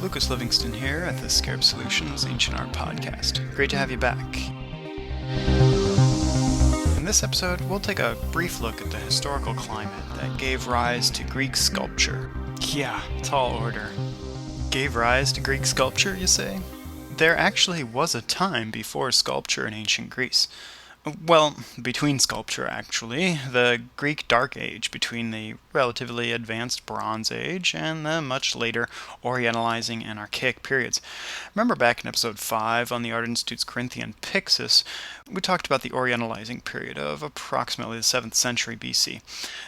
Lucas Livingston here at the Scarab Solutions Ancient Art Podcast. Great to have you back. In this episode, we'll take a brief look at the historical climate that gave rise to Greek sculpture. Yeah, tall order. Gave rise to Greek sculpture, you say? There actually was a time before sculpture in ancient Greece. Well, between sculpture, actually. The Greek Dark Age, between the relatively advanced Bronze Age and the much later Orientalizing and Archaic periods. Remember back in episode 5 on the Art Institute's Corinthian Pixis, we talked about the Orientalizing period of approximately the 7th century BC.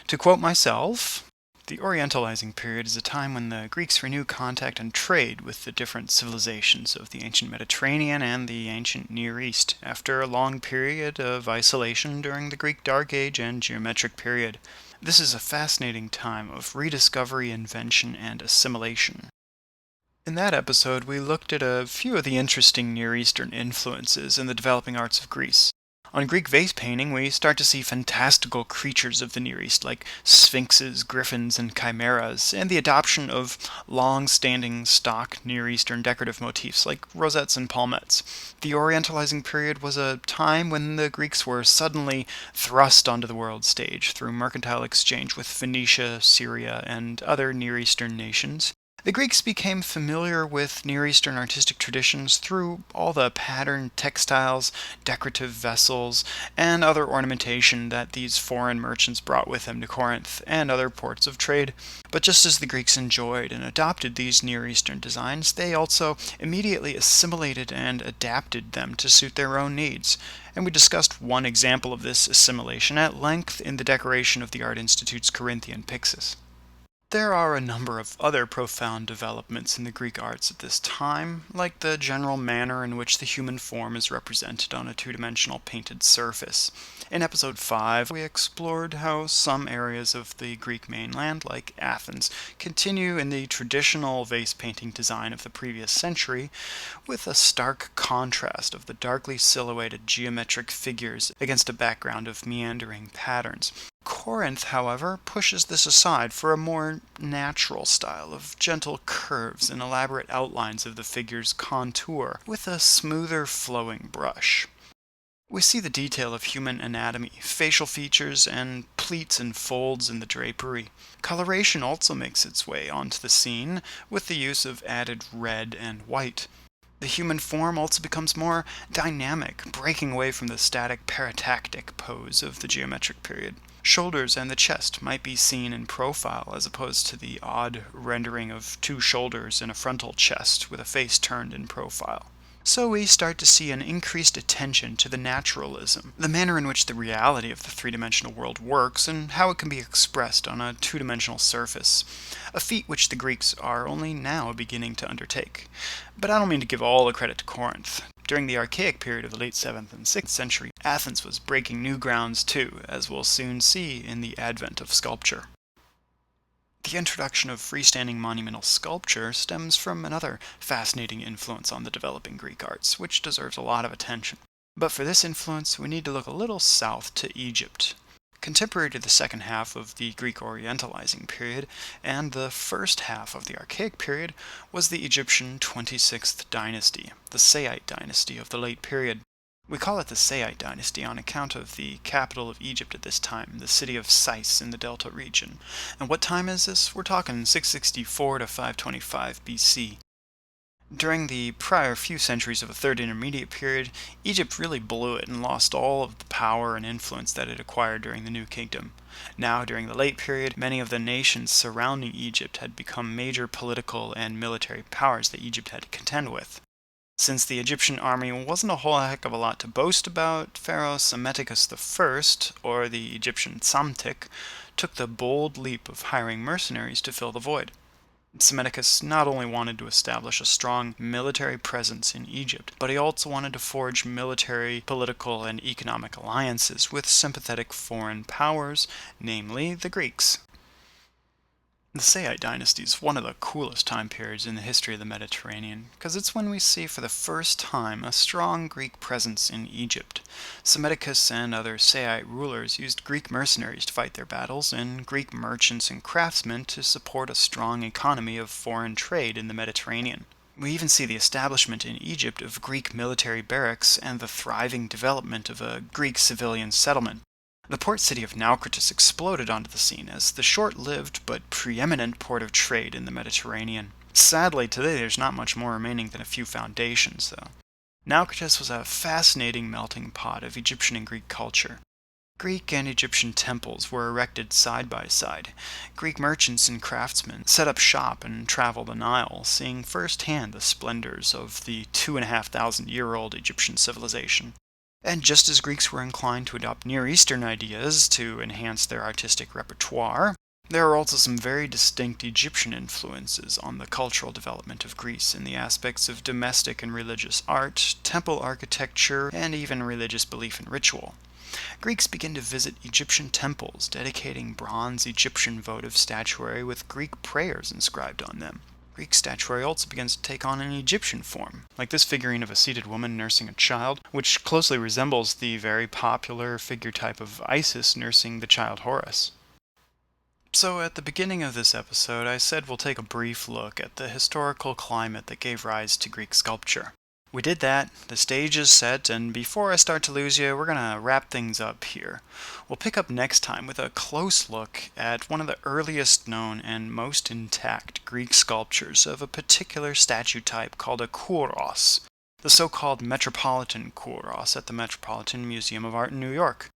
To quote myself, the Orientalizing period is a time when the Greeks renew contact and trade with the different civilizations of the ancient Mediterranean and the ancient Near East, after a long period of isolation during the Greek Dark Age and Geometric period. This is a fascinating time of rediscovery, invention, and assimilation. In that episode, we looked at a few of the interesting Near Eastern influences in the developing arts of Greece. On Greek vase painting, we start to see fantastical creatures of the Near East, like sphinxes, griffins, and chimeras, and the adoption of long-standing stock Near Eastern decorative motifs like rosettes and palmettes. The Orientalizing period was a time when the Greeks were suddenly thrust onto the world stage through mercantile exchange with Phoenicia, Syria, and other Near Eastern nations. The Greeks became familiar with Near Eastern artistic traditions through all the patterned textiles, decorative vessels, and other ornamentation that these foreign merchants brought with them to Corinth and other ports of trade. But just as the Greeks enjoyed and adopted these Near Eastern designs, they also immediately assimilated and adapted them to suit their own needs. And we discussed one example of this assimilation at length in the decoration of the Art Institute's Corinthian Pixis. There are a number of other profound developments in the Greek arts at this time, like the general manner in which the human form is represented on a two-dimensional painted surface. In episode 5, we explored how some areas of the Greek mainland, like Athens, continue in the traditional vase painting design of the previous century, with a stark contrast of the darkly silhouetted geometric figures against a background of meandering patterns. Corinth, however, pushes this aside for a more natural style of gentle curves and elaborate outlines of the figure's contour, with a smoother flowing brush. We see the detail of human anatomy, facial features, and pleats and folds in the drapery. Coloration also makes its way onto the scene, with the use of added red and white. The human form also becomes more dynamic, breaking away from the static paratactic pose of the geometric period. Shoulders and the chest might be seen in profile as opposed to the odd rendering of two shoulders and a frontal chest with a face turned in profile. So we start to see an increased attention to the naturalism, the manner in which the reality of the three-dimensional world works and how it can be expressed on a two-dimensional surface, a feat which the Greeks are only now beginning to undertake. But I don't mean to give all the credit to Corinth. During the Archaic period of the late 7th and 6th century, Athens was breaking new grounds too, as we'll soon see in the advent of sculpture. The introduction of freestanding monumental sculpture stems from another fascinating influence on the developing Greek arts, which deserves a lot of attention. But for this influence, we need to look a little south to Egypt. Contemporary to the second half of the Greek Orientalizing period and the first half of the Archaic period was the Egyptian 26th dynasty, the Saite Dynasty of the late period. We call it the Saite Dynasty on account of the capital of Egypt at this time, the city of Sais in the Delta region. And what time is this? We're talking 664 to 525 BC. During the prior few centuries of the Third Intermediate period, Egypt really blew it and lost all of the power and influence that it acquired during the New Kingdom. Now, during the late period, many of the nations surrounding Egypt had become major political and military powers that Egypt had to contend with. Since the Egyptian army wasn't a whole heck of a lot to boast about, Pharaoh Psammetichus I, or the Egyptian Psamtik, took the bold leap of hiring mercenaries to fill the void. Psammetichus not only wanted to establish a strong military presence in Egypt, but he also wanted to forge military, political, and economic alliances with sympathetic foreign powers, namely the Greeks. The Saite Dynasty is one of the coolest time periods in the history of the Mediterranean, because it's when we see for the first time a strong Greek presence in Egypt. Psammetichus and other Saite rulers used Greek mercenaries to fight their battles, and Greek merchants and craftsmen to support a strong economy of foreign trade in the Mediterranean. We even see the establishment in Egypt of Greek military barracks and the thriving development of a Greek civilian settlement. The port city of Naukratis exploded onto the scene as the short-lived but preeminent port of trade in the Mediterranean. Sadly, today there's not much more remaining than a few foundations, though. Naukratis was a fascinating melting pot of Egyptian and Greek culture. Greek and Egyptian temples were erected side by side. Greek merchants and craftsmen set up shop and traveled the Nile, seeing firsthand the splendors of the 2,500-year-old Egyptian civilization. And just as Greeks were inclined to adopt Near Eastern ideas to enhance their artistic repertoire, there are also some very distinct Egyptian influences on the cultural development of Greece in the aspects of domestic and religious art, temple architecture, and even religious belief and ritual. Greeks begin to visit Egyptian temples, dedicating bronze Egyptian votive statuary with Greek prayers inscribed on them. Greek statuary also begins to take on an Egyptian form, like this figurine of a seated woman nursing a child, which closely resembles the very popular figure type of Isis nursing the child Horus. So at the beginning of this episode, I said we'll take a brief look at the historical climate that gave rise to Greek sculpture. We did that, the stage is set, and before I start to lose you, we're going to wrap things up here. We'll pick up next time with a close look at one of the earliest known and most intact Greek sculptures of a particular statue type called a kouros, the so-called Metropolitan kouros at the Metropolitan Museum of Art in New York.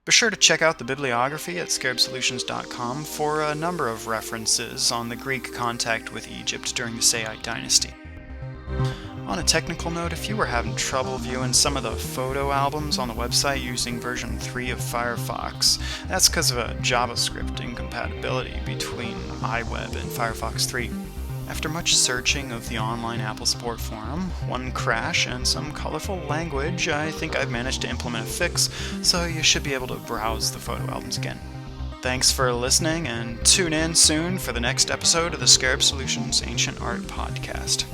Be sure to check out the bibliography at scarabsolutions.com for a number of references on the Greek contact with Egypt during the Saite Dynasty. On a technical note, if you were having trouble viewing some of the photo albums on the website using version 3 of Firefox, that's because of a JavaScript incompatibility between iWeb and Firefox 3. After much searching of the online Apple support forum, one crash, and some colorful language, I think I've managed to implement a fix, so you should be able to browse the photo albums again. Thanks for listening, and tune in soon for the next episode of the Scarab Solutions Ancient Art Podcast.